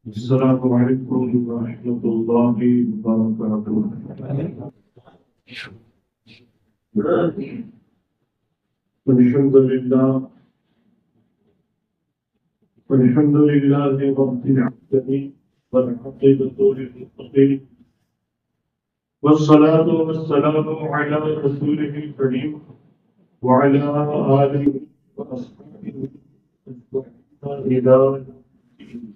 السلام علیکم ورحمۃ اللہ وبرکاتہ۔ الحمد للہ رب العالمین والعاقبۃ للمتقین والصلاة والسلام علی رسولہ الکریم وعلی آلہ وصحبہ اجمعین الی یوم الدین۔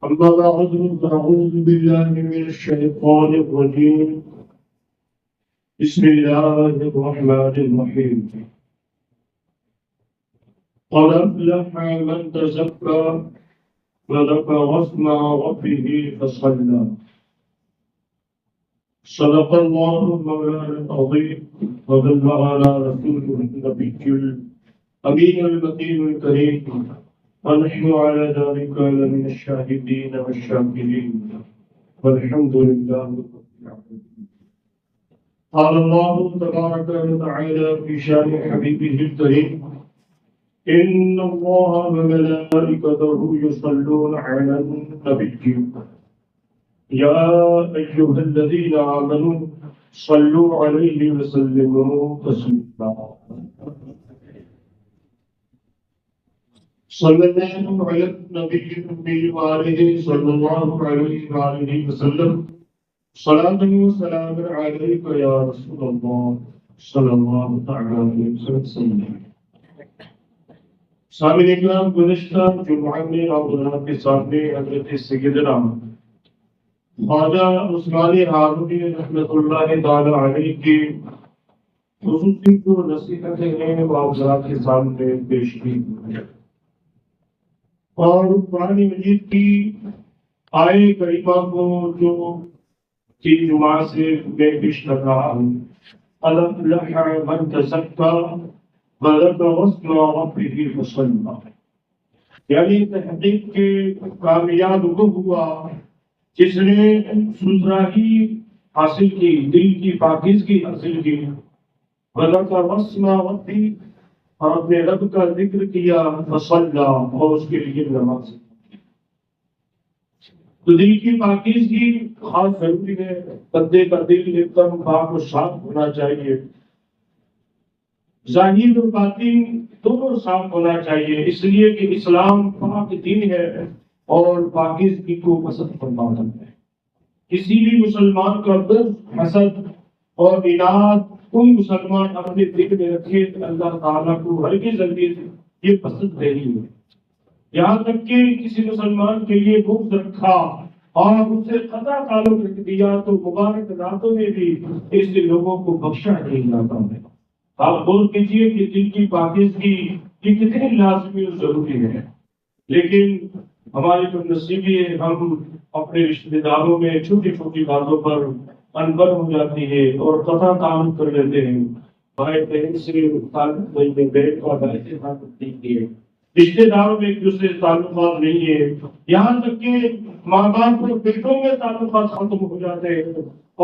أما بعد فأعوذ بالله من الشيطان الرجيم بسم الله الرحمن الرحيم قد أفلح من تزكى وذكر اسم ربه فصلى صدق الله مولانا العظيم وبلغ على رسوله النبي الأمين المتين الكريم ونحن على ذلك لمن الشاهدين والشاكرين والحمد لله رب العالمين۔ قال الله تبارك وتعالى في شان حبيبه الكريم إن الله وملائكته يصلون على النبي يا أيها الذين آمنوا صلوا عليه وسلموا تسليما۔ صلی اللہ علی النبی وآلہ صلی اللہ علیہ وآلہ وسلم صلاۃ و سلام علیک یا رسول اللہ صلی اللہ تعالی علیہ وسلم۔ سامعین اکرام، گزشتہ جمعہ میں آپ حضرات کے سامنے حضرت سیدنا خواجہ عثمان ہارونی رحمۃ اللہ تعالی علیہ کی خصوصی جو نصیحتیں ہیں وہ آپ حضرات کے سامنے پیش کی ہیں، اور قرآن مجید کی آئے کریمہ کو جو تین جمعہ سے میں پیش کر رہا ہوں، قد أفلح من تزكى وذكر اسم ربه فصلى، یعنی تحقیق کے کامیاب وہ ہوا جس نے ستھرائی حاصل کی، دل کی پاکیزگی حاصل کی، وذكر اسم ربه، اور اپنے رب کا ذکر کیا، فصلی، اور اس کے لیے نماز۔ تو دل کی پاکیزگی خاص ضروری ہے، بندے کا دل ایک دم پاک و صاف ہونا چاہیے، ظاہر و باطن دونوں صاف ہونا چاہیے، اس لیے کہ اسلام پاک دین ہے اور پاکیزگی کو پسند فرماتا ہے۔ کسی بھی مسلمان کا بغض، حسد اور اناد کوئی مسلمان اپنے دل میں رکھے تو اللہ تعالیٰ کو ہرگز یہ پسند نہیں ہے۔ یہاں تک کہ کسی مسلمان کے لیے بغض رکھا اور اس سے قطع تعلق رکھ دیا تو مبارک راتوں میں بھی ایسے لوگوں کو بخشا نہیں جاتا ہے۔ آپ غور کیجیے کہ دل کی پاکیزگی یہ کتنی لازمی اور ضروری ہے، لیکن ہماری جو نصیبی ہے، ہم اپنے رشتہ داروں میں چھوٹی چھوٹی باتوں پر انبر ہو جاتی ہے اور قطع تعلق کر لیتے ہیں۔ بھائی بہن سے تعلق نہیں ہے، بہن اور بھائی سے تعلق نہیں ہے، رشتے داروں میں ایک دوسرے سے تعلقات نہیں ہے، یہاں تک کہ ماں باپ اور بیٹوں میں تعلقات ختم ہو جاتے ہیں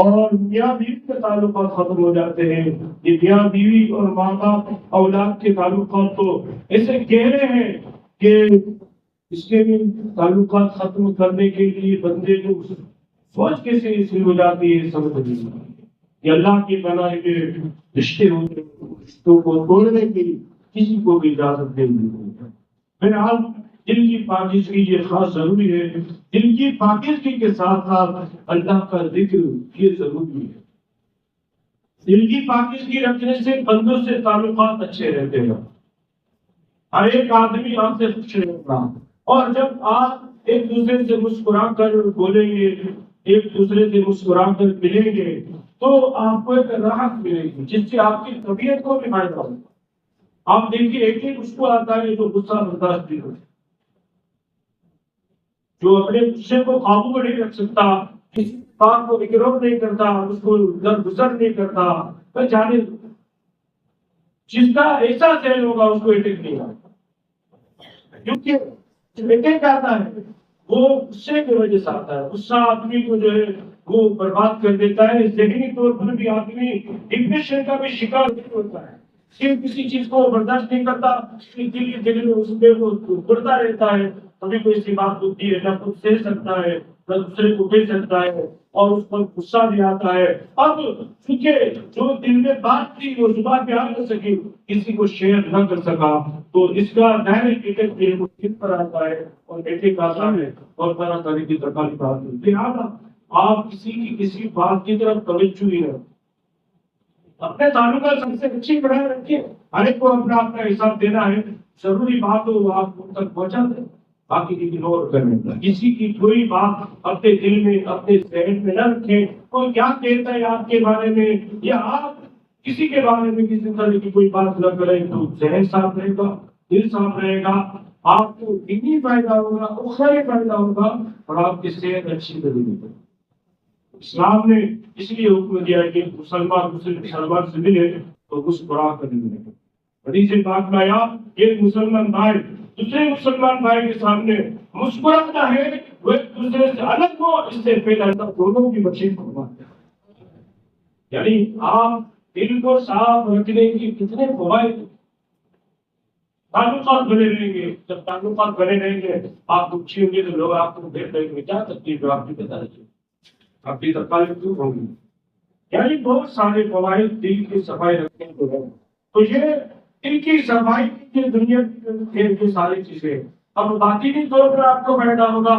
اور میاں بیوی کے تعلقات ختم ہو جاتے ہیں۔ یہ میاں بیوی اور ماں باپ اولاد کے تعلقات تو ایسے گہرے ہیں کہ اس کے تعلقات ختم کرنے کے لیے بندے کو سوچ کیسے ایسی ہو جاتی ہے، سمجھ نہیں آتی۔ یہ اللہ کی بنائے ہوئے رشتے ہوتے ہیں، رشتوں کو توڑنے کی کسی کو بھی اجازت نہیں ہوتی۔ بہرحال دل کی پاکیزگی یہ خاص ضروری ہے، دل کی پاکیزگی کے ساتھ ساتھ اللہ کا ذکر یہ ضروری ہے۔ دل کی پاکیزگی رکھنے سے بندوں سے تعلقات اچھے رہتے ہیں، ہر ایک آدمی آپ سے خوش رہے گا، اور جب آپ ایک دوسرے سے مسکرا کر بولیں گے، ایک دوسرے سے مسکرا کر ملیں گے تو آپ کو ایک راحت ملے گی جس سے آپ کی طبیعت کو بھی فائدہ ہوگا۔ آپ دیکھیے ایک ایک اس کو آتا ہے جو غصہ برداشت نہیں ہوتا، جو اپنے غصے کو قابو میں نہیں رکھ سکتا، کسی بات کو اگنور نہیں کرتا، اس کو درگزر نہیں کرتا، میں جانے جس کا ایسا ذہن ہوگا اس کو اٹیک نہیں آتا، کیونکہ اٹیک آتا ہے وہ غصے کی وجہ سے آتا ہے۔ غصہ آدمی کو جو ہے وہ برباد کر دیتا ہے، ذہنی طور پر بھی آدمی ڈپریشن کا بھی شکار ہوتا ہے، صرف کسی چیز کو برداشت نہیں کرتا، دل میں اس پہ وہ بڑھتا رہتا ہے، کبھی کوئی سی بات ہوتی ہے نہ خود سہ سکتا ہے نہ دوسرے کو کہہ سکتا ہے اور اس پر غصہ بھی آتا ہے. اب چونکہ جو دل میں بات تھی وہ زبان پہ آ نہ سکی, کسی کو شیئر نہ کر سکا, تو اس کا ڈائریکٹ افیکٹ بھی کس پر آتا ہے اور اٹیک آتا ہے اور طرح طرح کی تکالیف آتی ہے. لہٰذا آپ کسی کی کسی بات کی طرف توجہ ہی نہ, اپنے تعلقات سب سے اچھی بنائے رکھیے. ہر ایک کو اپنا اپنا حساب دینا ہے, ضروری بات ہو وہ آپ ان تک پہنچا دیں, باقی اگنور کرنے کا. کسی کی کوئی بات اپنے دل میں اپنے ذہن میں نہ رکھیں. کوئی کیا کہتا ہے آپ کے بارے میں یا آپ کسی کے بارے میں کسی طرح کی کوئی بات نہ کریں تو ذہن صاف رہے گا, دل صاف رہے گا, آپ کو دینی فائدہ ہوگا, اخروی فائدہ ہوگا اور آپ کی صحت اچھی رہے گی. اسلام نے اس لیے حکم دیا ہے کہ مسلمان مسلمان سے ملے تو مسکرا کر ملے. حدیث پاک میں آیا ایک مسلمان بھائی دوسرے مسلمان بھائی کے سامنے مسکراتا ہے وہ ایک دوسرے سے الگ ہو, اس سے پہلے دونوں کی بچی فرماتے ہیں. یعنی آپ دل کو صاف رکھنے کی کتنے فوائد. تعلقات بنے رہیں گے, جب تعلقات بنے رہیں گے آپ اچھی ہوں گے تو لوگ آپ کو دیکھ رہیں گے کیا تکلیف ہے آپ کی بتا دیجیے, آپ کی تکلیف کیوں ہوگی. یعنی بہت سارے فوائد دل کی صفائی رکھنے کو ہے. تو یہ دل کی صفائی کی دنیا کی ساری چیزیں. اب باطنی طور پر آپ کو فائدہ ہوگا.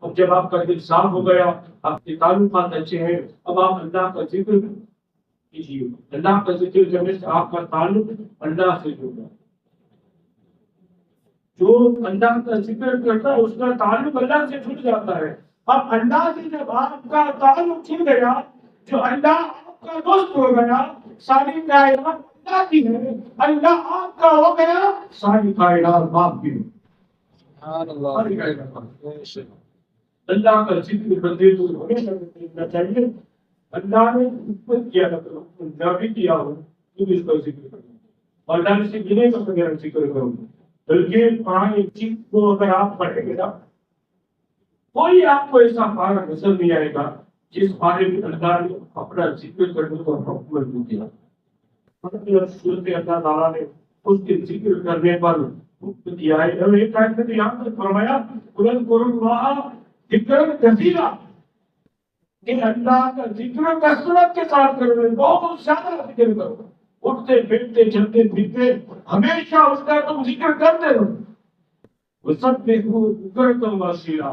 اب جب آپ کا دل صاف ہو گیا, آپ کے تعلقات اچھے ہیں, اب آپ اللہ کا ذکر کیجیے. اللہ کا ذکر کرنے سے آپ کا تعلق اللہ سے ہوگا. جو اللہ کا ذکر کرتا ہے اس کا تعلق اللہ سے جڑ جاتا ہے. اب اللہ سے جب آپ کا تعلق چھوٹ گیا, جو اللہ آپ کا دوست ہو گیا, ساری کائنات اللہ کی ہے, اللہ آپ کا ہو گیا, ساری کائنات آپ کی. اللہ کا ذکر بندے کو ہمیشہ کرنا چاہیے. اللہ نے حکم کیا نہ بھی کیا ہو تو اس کا ذکر کرو, اور اللہ سے گنے کا بغیر ذکر کرو. بلکہ قرآن چیز کو اگر آپ پڑھیں گے نا, کوئی آپ کو ایسا پارا نظر نہیں آئے گا جس بارے میں اللہ نے اپنا ذکر کرنے کو حکم دیا. اللہ تعالیٰ نے اس کے ذکر کرنے پر حکم دیا ہے. اور ایک آیت میں یہاں تک فرمایا اذکروا اللہ ذکرا کثیرا, کہ اللہ کا ذکر کثرت کے ساتھ کرو, بہت زیادہ ذکر کرو. اٹھتے بیٹھتے چلتے پھرتے ہمیشہ اس کا تم ذکر کرتے رہو. وسبحوا بکرۃ واصیلا,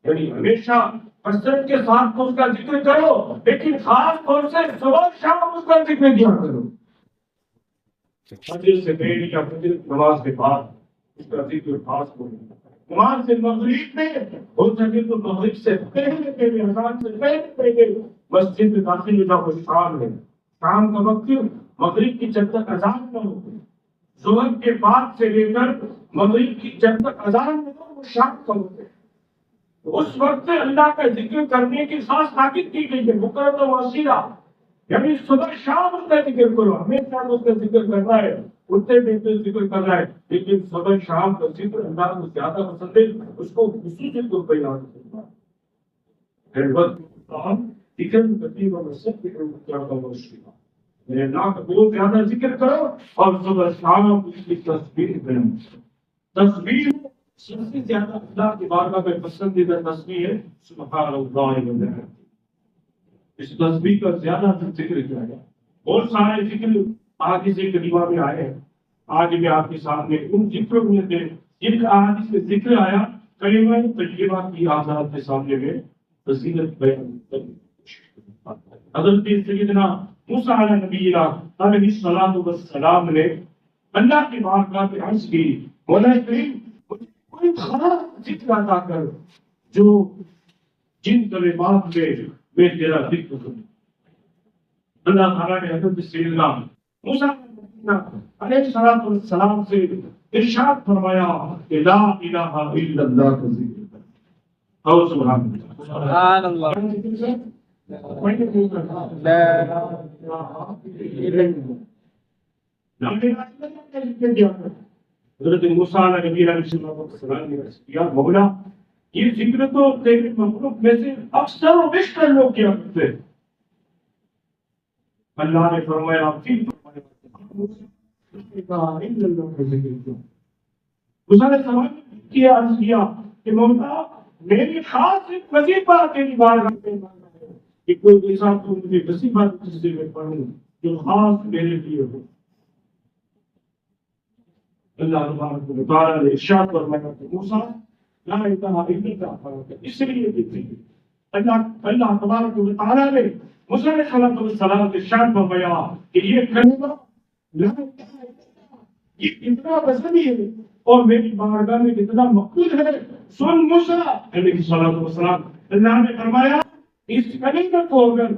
یعنی ہمیشہ کثرت کے ساتھ اس کا ذکر کرو, لیکن خاص طور سے صبح شام اس کا ذکر کیا کرو. فجر سے پہلے یا فجر نماز کے بعد اس کا ذکر خاص کرو. نماز سے مغرب میں ہو سکے تو مغرب سے پہلے پہلے اذان سے پہلے مسجد میں داخل ہو جاؤ. شام میں شام کا وقت مغرب کی جب تک اذان نہ ہو, ظہر کے بعد سے لے کر مغرب کی جب تک اذان نہ ہو وہ شام کا وقت ہے. اس وقت اللہ کا ذکر کرنے کی خاص تاکید کی گئی ہے. بکرۃ واصیلا, یعنی صبح شام اس کا ذکر کرو. ہمیشہ اس کا ذکر کرنا ہے, اٹھتے بیٹھتے ذکر کرنا ہے, لیکن صبح شام کا ذکر اللہ کو زیادہ پسند ہے. اس کو خصوصی طور پر یاد کرنا ہے. میرے اللہ کا بہت زیادہ ذکر کرو اور صبح شام اس کی تصویر کرو. تصویر سب سے زیادہ اللہ کی بارگاہ میں پسندیدہ تصویر ہے سبحان اللہ وبحمدہ. اس تصویر کا زیادہ ذکر کیا گیا. بہت سارے ذکر آگے سے کلمہ میں آئے ہیں. آج میں آپ کے سامنے ان ذکروں میں سے جن احادیث میں ذکر آیا کلمہ طیبہ کی آزاد کے سامنے میں فضیلت بیان کریں. حضرت سیدنا موسیٰ علیہ نبی علیہ الصلوۃ والسلام نے اللہ کی بارگاہ میں عرض کی, مولا کریم کوئی خاص ذکر عطا کر جو جن کلمات میں تیرا ذکر کروں. اللہ تعالیٰ نے حضرت سیدنا موسیٰ علیہ السلام سے ارشاد فرمایا کہ لا الہ الا اللہ کا ذکر کر. اور سبحان اللہ, سبحان اللہ, حضرت موسیٰ علیہ السلام نے کیا مولا یہ ذکر تو تیرے مخلوق میں سے اکثر و بیشتر لوگ کیا کرتے ہیں. اللہ نے فرمایا موسیٰ نے سوال کیا, عرض کیا کہ مولا میری خاص ایک وظیفہ تیری بارگاہ میں مانگا ہے کہ کوئی ایسا تو مجھے وظیفہ جس سے میں پڑھوں جو خاص میرے لیے ہو. اللہ تبارک و تعالیٰ نے ارشاد فرمایا کہ موسیٰ لا الہ الا اللہ فرمایا. اس لیے کہ اللہ تبارک و تعالیٰ نے موسیٰ علیہ السلام کے ارشاد فرمایا کہ یہ کلمہ لا الہ الا اللہ یہ اتنا وزنی ہے اور میری بارگاہ میں اتنا مقبول ہے. سن موسیٰ علیہ السلام, اللہ نے فرمایا اس کلمہ کو اگر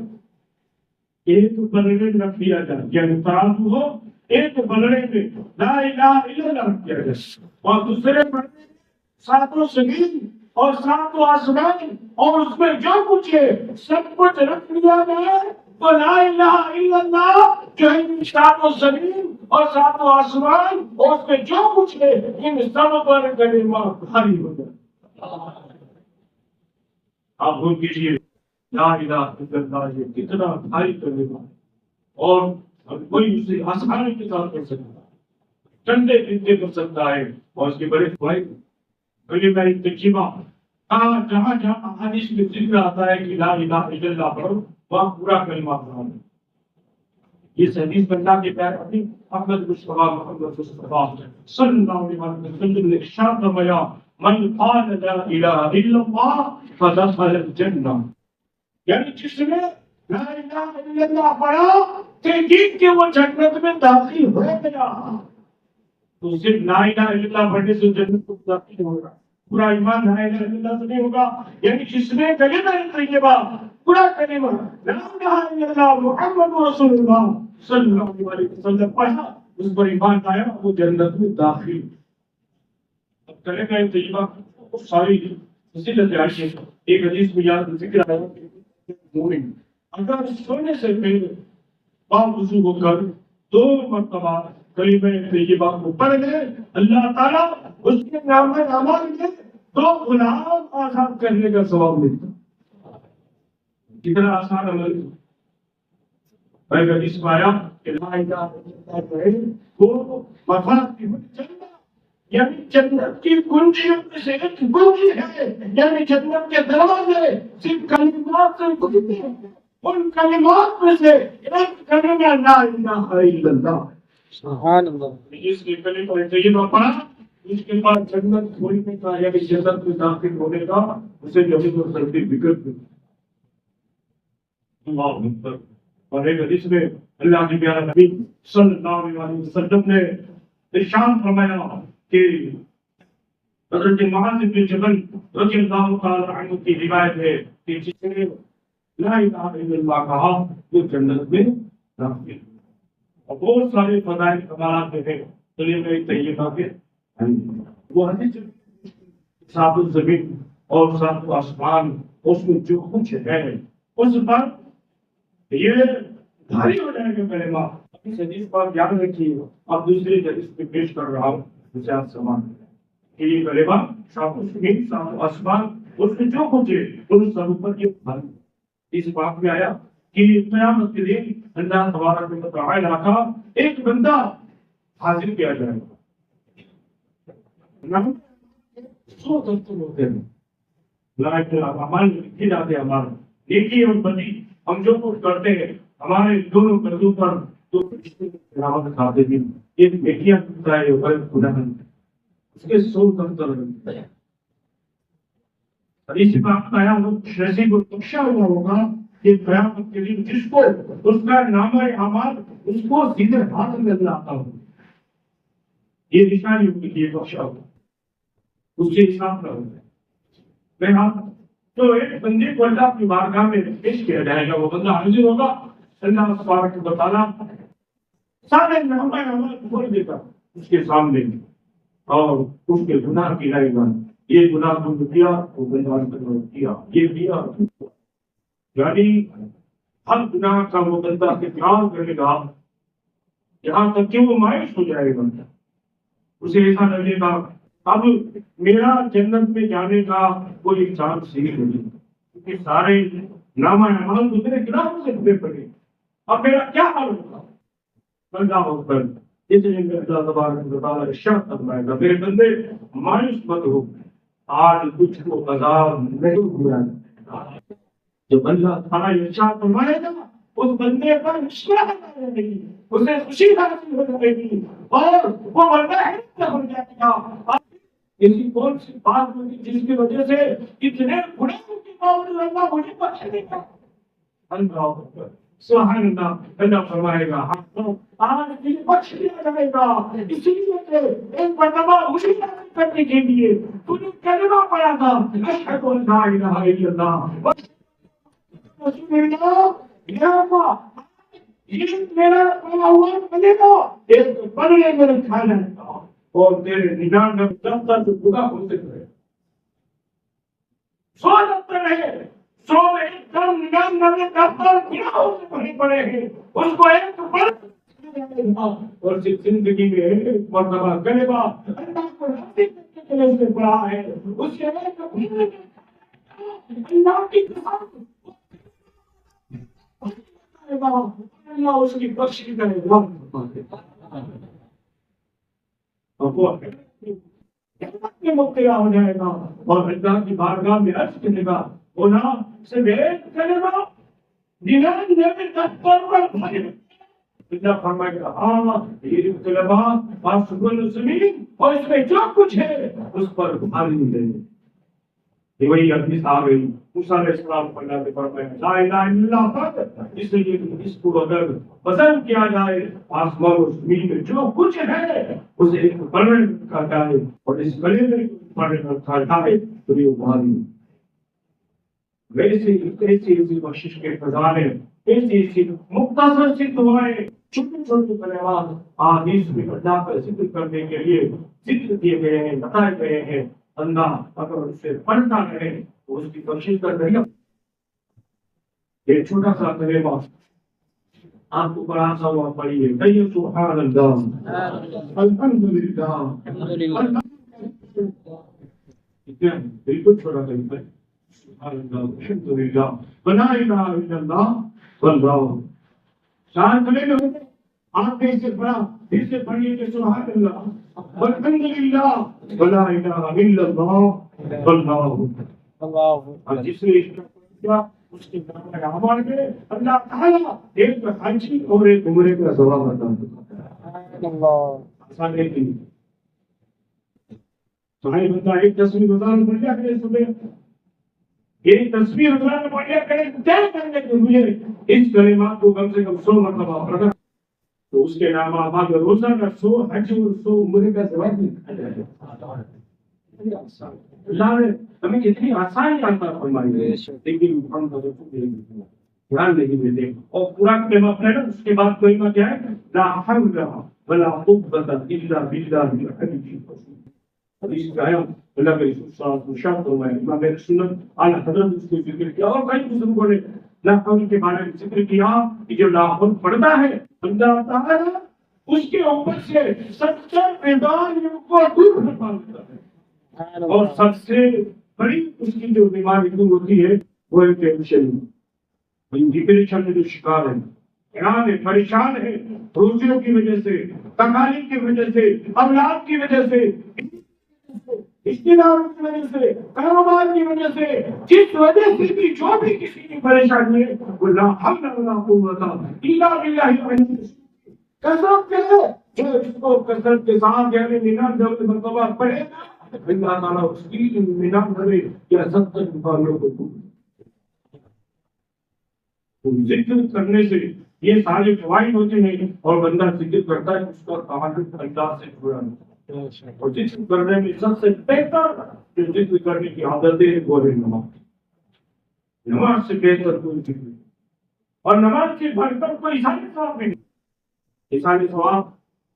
ایک بلڑے میں رکھ دیا جائے یعنی ترازو ہو ایک بلڑے میں لا الہ الا اللہ رکھ دیا جائے اور دوسرے بلڑے میں ساتوں زمین اور ساتوں آسمان اور اس میں جو کچھ ہے سب کچھ رکھ دیا جائے تو لا الہ الا اللہ جو ہے ساتوں زمین اور ساتوں آسمان اور اس میں جو کچھ ہے ان سب پر کلمہ بھاری ہو جائے. آپ غور کیجیے لا الہ الا اللہ یہ کتنا بھاری کلمہ ہے اور کوئی اسے آسانی کے ساتھ کر سکتا ہے ٹھنڈے پیتے کر سکتا ہے اور اس کے بڑے فوائد کلمہ طیبہ جہاں جہاں احادیث میں ذکر آتا ہے کہ لا الہ الا اللہ پڑھو وہاں پورا کلمہ پڑھو. یہ حدیث بندہ کے پیارے حبیب محمد مصطفیٰ صلی اللہ علیہ وسلم نے ارشاد فرمایا من قال لا الہ الا اللہ فدخل الجنہ, یعنی جس نے لا الہ الا اللہ پڑھا تحقیق کہ وہ جنت میں داخل ہو گیا. تو صرف لا الہ الا اللہ پڑھنے سے جنت کو داخل ہوگا, پورا ایمان لا الہ الا اللہ سے نہیں ہوگا. یعنی جس نے کلمہ طیبہ پورا کلمہ لا الہ الا اللہ محمد رسول اللہ صلی اللہ علیہ وسلم پڑھا اس پر ایمان لایا وہ جنت میں داخل. اب کلمہ طیبہ بہت ساری فضیلتیں آئی ہیں. ایک حدیث میں یاد ذکر آیا کہ مومن اگر سونے سے پہلے پاک وضو ہو کر 2 مرتبہ کلمہ طیبہ کو پڑھ لے اللہ تعالیٰ اس کے نام اعمال میں 2 غلام آزاد کرنے کا ثواب ملتا. کتنا آسان عمل ہے. ایک حدیث میں آیا کہ لا الہ الا اللہ وہ مفاتیح الجنہ یعنی جنت کی کنجیوں میں سے ایک کنجی ہے, یعنی جنت کے دروازے صرف کلمات سے کھلتے ہیں. ان کلمات میں سے ایک کلمہ لا الہ الا اللہ. سبحان اللہ. اس نے کلمہ طیبہ پڑھا اس کے بعد جنت کھولنے کا یعنی جنت میں داخل ہونے کا اسے جنت میں سرٹیفکیٹ ملا. اللہ اکبر. اور ایک حدیث میں اللہ کے پیارے نبی صلی اللہ علیہ وسلم نے ارشاد فرمایا کہ حضرت معاذ بن جبل رضی اللہ تعالی عنہ کی روایت ہے کہ جس نے لا الہ الا اللہ کہا وہ جنت میں داخل. اور بہت سارے فضائل کمالات ہیں کلمہ طیبہ کے. وہ حدیث ساتھ زمین اور ساتھ آسمان اس میں جو کچھ ہے اس پر یہ بھاری ہو جائے گا کلمہ. اس حدیث پر یاد رکھیے. اب دوسری حدیث میں پیش کر رہا ہوں جسے آپ سمان کہ یہ کلمہ ساتھ زمین ساتھ آسمان اس میں جو کچھ ہے ان سب پر یہ بھاری. اس بات میں آیا کہ قیامت کے دن اللہ تبارک و تعالی کا ایک بندہ حاضر کیا جائے گا. سو دفتر ہوتے ہیں لائٹ ہمارے لکھے جاتے ہیں ہمارے نیکی اور بدی ہم جو کچھ کرتے ہیں ہمارے دونوں قدموں پر جو کھاتے ہیں ایک نیکیاں کرتا ہے خدا اس کے 100 دفتر ہیں. حدیث پاک میں آیا وہ نصیب بخشا ہوا ہوگا کہ قیامت کے دن جس کو اس کا نامہ اعمال اس کو سیدھے ہاتھ میں لاتا ہو یہ نشانی ہوگی کہ یہ بخشا ہوگا اس کے حساب نہ ہوگا. میں تو ایک بندے کو اللہ کی بارگاہ میں پیش کیا جائے گا وہ بندہ حاضر ہوگا. اللہ تبارک و تعالیٰ سارے نامہ اعمال کھول دیتا اس کے سامنے اور اس کے گناہ کی لائے گا. یہ گناہ تم نے کیا وہ گناہ کیا یہ کیا یعنی ہر گناہ کا وہ بندہ اقرار کرے گا یہاں تک کہ وہ مایوس ہو جائے گا. اسے ایسا لگے گا اب میرا جنت میں جانے کا کوئی چانس نہیں ملے کیونکہ سارے نامہ اعمال دوسرے گناہوں سے بھرے پڑے. اب میرا کیا حال ہوگا بندہ ہو کر اس لیے اللہ تبارک و تعالیٰ ارشاد فرمائے گا میرے بندے مایوس مت ہو آج کچھ کو عذاب نہیں دیا جائے گا۔ جب اللہ تعالیٰ ارشاد فرمائے گا اس بندے پر مسکراہٹ آ جائے گی، اسے خوشی حاصل ہو جائے گی اور وہ بندہ ہے ہو جائے گا۔ ایسی کون سی بات ہوگی جس کی وجہ سے اتنے گناہوں کے باوجود اللہ مجھے بخش دے گا؟ اللہ اکبر، سبحان اللہ۔ اللہ فرمائے گا آج دل بخش دیا جائے گا، اسی لیے کہ ایک مرتبہ خوشی حاصل کرنے کے لیے تو نے کلمہ پڑھا تھا، اشہد ان لا الہ الا اللہ رسول اللہ۔ یہ میرا پڑھا ہوا کلمہ ایک پلڑے میں رکھا جائے گا اور تیرے نگاہ میں جب تک خدا ہو سکے سو دفتر ہے، سو ایک دم نگاہ میں دفتر گناہوں سے بھرے پڑے ہیں، اس کو ایک پڑھ اور زندگی میں ایک مرتبہ کلمہ اللہ کو راضی کرنے کے لیے سے پڑھا ہے، اس کے ایک اللہ کی قسم اللہ اس کی بخشش کرے گا اور وہ میں مبتلا ہو جائے گا اور اللہ کی بارگاہ میں عرض کرے گا گناہ سے ایک کلمہ ننانوے دفتر پر بھرے۔ اللہ فرمائے گا ہاں یہ کلمہ آسمان زمین اور اس میں جو کچھ ہے اس پر بھاری دے۔ یہ وہی حدیث آ گئی موسیٰ علیہ السلام کو اللہ نے فرمایا لا الہ الا اللہ، اس لیے اس کو اگر وزن کیا جائے آسمان و زمین میں جو کچھ ہے اسے ایک پلڑے میں رکھا جائے اور اس پلڑے میں پلڑے میں رکھا جائے تو یہ بھاری۔ ویسے ایسی بخشش کے خزانے، ایسی مختصر سی دعائیں، چھوٹے چھوٹے کلمات احادیث میں اللہ کا ذکر کرنے کے لیے ذکر کیے گئے ہیں، بتائے گئے ہیں۔ اللہ اگر اسے پڑھتا رہے تو اس کی بخشش کا ذریعہ ایک چھوٹا سا کلمہ آپ کو بڑا سا ہوا پڑھیے کہیے سبحان اللہ الحمدللہ بالکل چھوٹا کلمہ ہے سبحان اللہ الحمدللہ ولا الہ الا اللہ واللہ شان کلمہ آپ نے اسے پڑھا پھر سے پڑھیے کہ سبحان اللہ والحمدللہ ولا الہ الا اللہ واللہ اور جس نے اس کا کیا اس کے نام اعمال میں اللہ تعالیٰ ایک حج اور ایک عمرے کا ثواب عطا کرتا ہے۔ آسان ہے کہ تمہاری بندہ ایک تصویر گزار پڑھ لیا کرے صبح، ایک تصویر گزار پڑھ لیا کرے طے کرنے کے مجھے اس کلمات کو کم سے کم 100 مرتبہ پڑھنا تو اس کے نام آباد روزہ کا 100 حج اور 100 عمرے کا ثواب ملتا ہے۔ اللہ نے ہمیں اتنی آسانی عطا فرمائی ہے لیکن ہم دھیان نہیں دیتے اور پورا کلمہ پڑھنا اس کے بعد کلمہ کیا ہے لا حول ولا قوة الا بالله العلی العظیم۔ حدیث کا ہے اللہ کے رسول صلی اللہ علیہ وسلم ارشاد فرمایا امام اہل سنت اعلی حضرت اس کو ذکر کیا اور کئی بزرگوں نے لا حول کے بارے میں ذکر کیا کہ جو لا حول پڑھتا ہے اللہ تعالیٰ اس کے اوپر سے 70 بیماریوں کو دور کروا دیتا ہے اور سب سے بڑی اس کی جو بیماری دور ہوتی ہے وہ ہے ٹینشن، ڈپریشن میں جو شکار ہے، حیران ہے، پریشان ہے روزیوں کی وجہ سے، تکالیف کی وجہ سے، اولاد کی وجہ سے، رشتے داروں کی وجہ سے، کاروبار کی وجہ سے، جس وجہ سے بھی جو بھی کسی کی پریشانی ہے وہ لا حول ولا قوت الا باللہ العلی العظیم کثرت کرے جو اس کو کثرت کے ساتھ یعنی 99 مرتبہ پڑھے اللہ تعالیٰ اس کی 99 یا 70 بیماریوں کو دور ذکر کرنے سے یہ سارے فوائد ہوتے ہیں اور بندہ ذکر کرتا ہے اس کا تعلق اللہ سے جڑا ہے اور ذکر کرنے میں سب سے بہتر جو ذکر کرنے کی عادت ہے وہ ہے نماز۔ نماز سے بہتر کوئی ذکر نہیں اور نماز سے بڑھ کر کوئی سارے ثواب نہیں۔ یہ سارے ثواب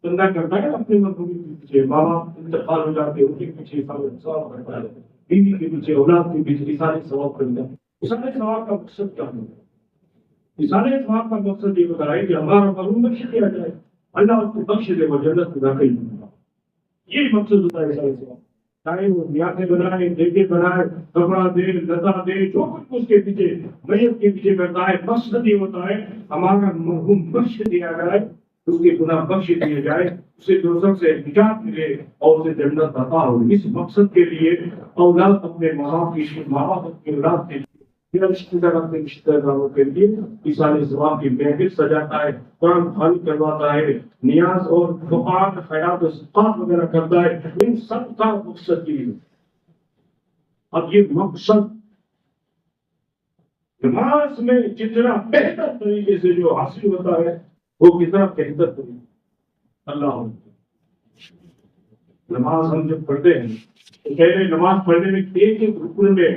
بندہ کرتا ہے اپنے مذہبی کے پیچھے، ماں باپ انتقال ہو جاتے ہیں ان کے پیچھے سارے ثواب کرتا ہے، بیوی کے پیچھے، اولاد کے پیچھے سارے ثواب کرتا ہے۔ اس سارے ثواب کا مقصد کیا ہے؟ اس سارے ثواب کا مقصد یہ بتایا کہ ہمارا قانون بخش دیا جائے، اللہ اس کو بخش دے وہ جنت میں داخل ہوگا، یہ مقصد ہوتا ہے سارے ثواب۔ چاہے وہ نیازیں بنائے، دیکھے بنائے، کپڑا دے، لتا دے، جو کچھ اس کے پیچھے میت کے پیچھے کرتا ہے مقصد یہ ہوتا ہے ہمارا مرحوم بخش دیا جائے اس کے گناہ بخش دیے جائے، اسے دوزخ سے نجات ملے اور اسے جنت عطا ہو۔ اس مقصد کے لیے اولاد اپنے ماں باپ کی، ماں باپ اپنے اولاد کے لیے، رشتے دار اپنے رشتے داروں کے لیے اِسال ثواب کی محفل سجاتا ہے، قرآن خوانی کرواتا ہے، نیاز اور دعات خیرات و صدقات وغیرہ کرتا ہے، ان سب کا مقصد یہ ہے۔ اب یہ مقصد نماز میں جتنا بہتر طریقے سے جو حاصل ہوتا ہے وہ کتنا بہتر طریقے اللہ نماز ہم جب پڑھتے ہیں تو پہلے نماز پڑھنے میں ایک ایک رکن میں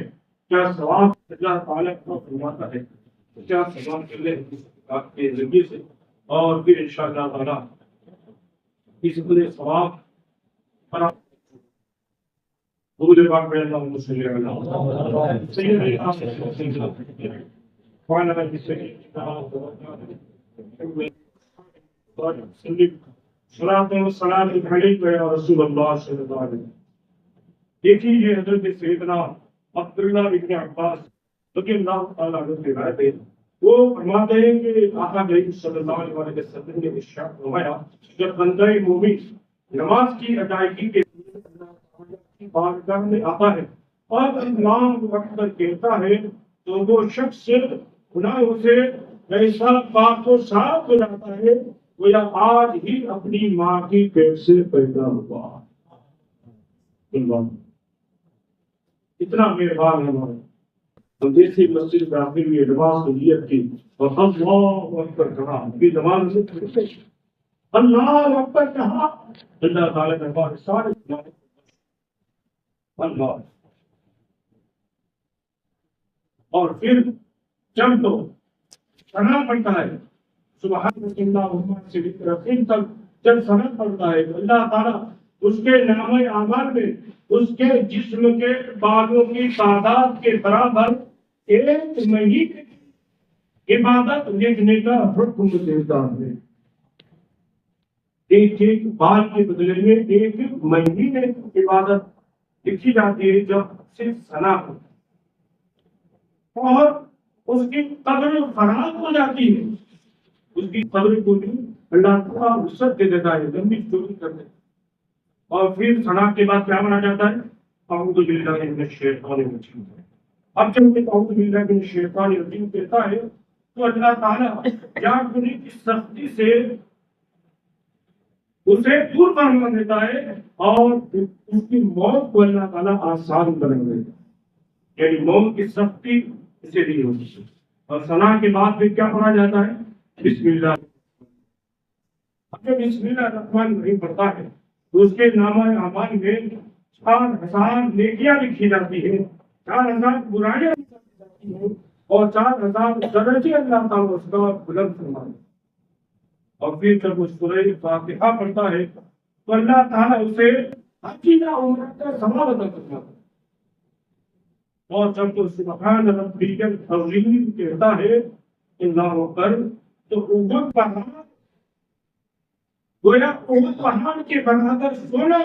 کیا ثواب اللہ تعالیٰ کا فرماتا ہے، کیا ثواب کرنے آپ کے ذریعے سے، اور پھر انشاءاللہ تعالیٰ اس پورے ثواب پر بولے باق میں اللہ صلی اللہ السلام علیکم یا رسول اللہ صلی اللہ علیہ وسلم۔ دیکھیے یہ حضرت سیدنا عبداللہ ابن عباس رضی اللہ تعالیٰ عنہ کی روایت ہے، وہ فرماتے ہیں کہ آقا کریم صلی اللہ علیہ وسلم نے ارشاد فرمایا، جب بندہ مومن نماز کی ادائیگی کے لیے اللہ تعالیٰ کی بارگاہ میں آتا ہے اور اللہ اکبر کہتا ہے تو وہ شخص گناہوں سے ایسا پاک و صاف ہو جاتا ہے گویا آج ہی اپنی ماں کی پیٹ سے پیدا ہوا۔ اتنا مہربان ہے ہمارا۔ تو جیسی مسجد داخل ہوئی نماز کی نیت کی اور اللہ اکبر کہا، یہ نماز سے اللہ اکبر کہا، اللہ تعالیٰ نے ہمارے سارے اللہ، اور پھر جب تو ثنا پڑتا ہے سبحان اللہ محمد سے رقیم تک جب ثنا پڑتا ہے اللہ تعالیٰ اس کے نام اعمال میں اس کے جسم کے بالوں کی تعداد کے برابر ایک مہینے کی عبادت لکھنے کا حکم دیتا ہے۔ ایک ایک بال کے بدلے میں ایک مہینے کی عبادت لکھی جاتی ہے جب صرف ثنا ہو، اور اس کی قبر فراغ ہو جاتی ہے، اس کی قبر کو بھی اللہ تعالیٰ وسعت دے دیتا ہے، لمبی چوڑی کر دیتا ہے، اور پھر ثنا کے بعد کیا بنا جاتا ہے؟ اعوذ باللہ من الشیطان الرجیم۔ اب جب یہ اعوذ باللہ من الشیطان الرجیم کہتا ہے تو اللہ تعالیٰ جان کنی کی سختی سے اسے دور فرما دیتا ہے اور اس کی موت کو اللہ تعالیٰ آسان بنا دیتا ہے، یعنی موت کی سختی اسے نہیں ہوتی۔ اور ثنا کے بعد پھر کیا پڑھا جاتا ہے؟ بسم اللہ۔ اب جب بسم اللہ الرحمن الرحیم پڑھتا ہے تو اس کے نامہ اعمال میں 4000 نیکیاں لکھی جاتی ہیں، 4000 برائیاں لکھی جاتی ہیں، اور 4000 درجے اللہ تعالیٰ اس کا بلند فرماتے ہیں۔ اور پھر جب اس سورہ فاتحہ پڑھتا ہے تو اللہ تعالیٰ اسے حجیہ عمرہ کا ثواب عطا کرتا ہے، اور جب تو سبحان ربی العظیم کہتا ہے اللہ اکبر تو احد پہاڑ گویا احد پہاڑ کے برابر سونا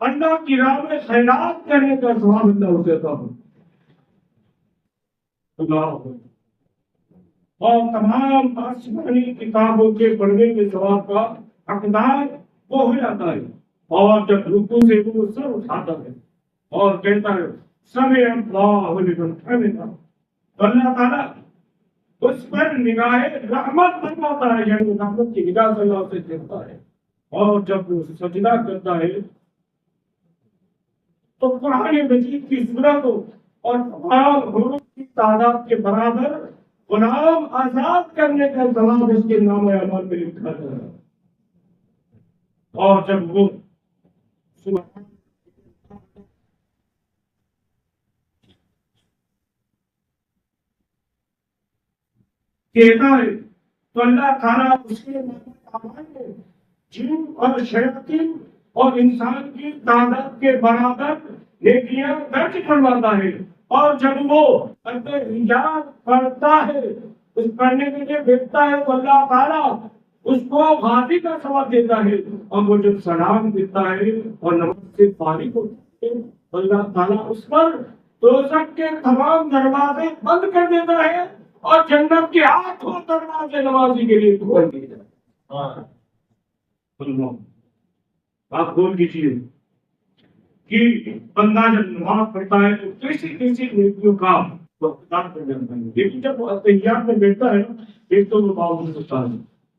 اللہ کی راہ میں خیرات کرنے کا ثواب اللہ اسے عطا ہوتا ہے۔ اللہ اکبر۔ اور تمام آسمانی کتابوں کے پڑھنے کے ثواب کا حقدار وہ ہو جاتا ہے، اور جب رکوع سے وہ سر اٹھاتا ہے اور کہتا ہے سمع اللہ لمن حمدہ، تو اللہ تعالیٰ اس پر نگاہ رحمت فرماتا ہے، یعنی رحمت کی نگاہ سے اللہ اسے دیکھتا ہے۔ اور جب وہ سجدہ کرتا ہے تو قرآن مجید کی سورتوں اور تمام حروف کی تعداد کے برابر غلام آزاد کرنے کا ثواب اس کے نام اعمال میں لکھا جاتا ہے۔ اور جب وہ کہتا ہے تو اللہ تعالیٰ اس کے نام اعمال میں جن اور شیاطین اور انسان کی تعداد کے برابر نیکیاں درج کرواتا ہے، اور جب وہ حجاب پڑھتا ہے، اس پڑھنے کے لیے بیٹھتا ہے تو اللہ تعالیٰ اس کو غازی کا ثواب دیتا ہے، اور وہ جب سلام دیتا ہے اور نماز سے فارغ ہوتا ہے تو اللہ تعالیٰ اس پر دوزخ کے تمام دروازے بند کر دیتا ہے اور جنت کے 8 دروازے نمازی کے لیے کھول دیے جاتے ہیں۔ آپ غور کیجیے کہ بندہ جب نماز پڑھتا ہے تو کیسی کیسی نیکیوں کا وہ اختیار کر جاتا ہے، لیکن جب وہ اتحیات میں بیٹھتا ہے ایک تو وہ باوجود ہوتا ہے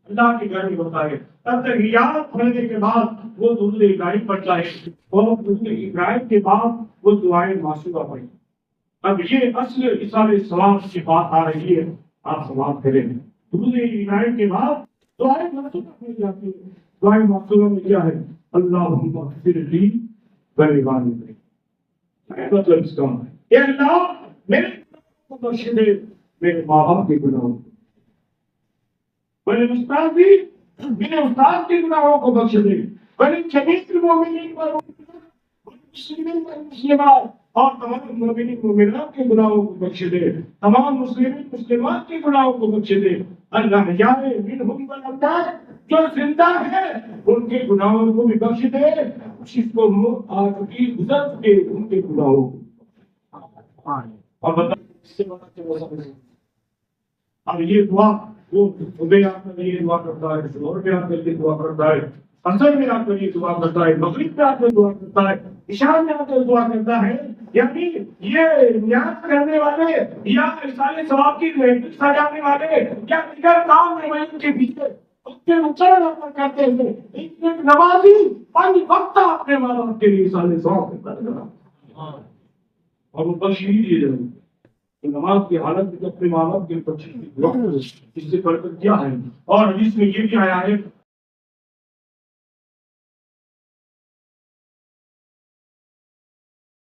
اللہ کے گھر میں ہوتا ہے، اتحیات پڑھنے کے بعد وہ درود ابراہیم پڑھتا ہے اور درود ابراہیم کے بعد وہ دعائیں معصومہ پڑھتا ہے۔ اب یہ اصل اصال ثواب کی بات آ رہی ہے، آپ ثواب کریں درود ابراہیم کے بعد دعائیں معصومہ پڑھی جاتی ہے۔ دعائیں معصومہ میں کیا ہے؟ اللہم اغفر لی ولیوالدی، مطلب اس کا اے اللہ میرے گناہوں کو بخش دے، میرے ماں باپ کے گناہوں کو، میرے استاد بھی میرے استاد کے گناہوں کو بخش دے، میرے جمیع المومنین والمسلمین والمسلمات اور تمام مومنین مومنات کے گناہوں کو بخش دے، تمام مسلمین مسلمات کے گناہوں کو بخش دے، اللہ جائے منہم والاموات، جو زندہ ہے ان کے گناہوں کو بھی بخش دے، جس کو آ چکی گزر چکے ان کے گناہوں کو۔ اور بتا اس سے بڑا کیا ہو سکتا ہے؟ اب یہ دعا وہ صبح آ کر یہ دعا کرتا ہے، ظہر میں آ کر یہ دعا کرتا ہے، عصر میں آ کر یہ دعا کرتا ہے، مغرب میں آ کر دعا کرتا ہے، عشاء میں آ کر دعا کرتا ہے، یعنی یہ نیاز کرنے والے یا رسالے ثواب کی محفل سجانے والے یا دیگر کام رمائن کے پیچھے اپنے مقرر کرتے ہیں، ایک نمازی 5 وقت اپنے ماں باپ کے لیے رسالے ثواب کرتا ہے اور وہ بخش بھی دیے جائیں گے۔ نماز کی حالت میں اپنے ماں باپ کے بچے اس سے پڑھ کر کیا ہے، اور حدیث میں یہ بھی آیا ہے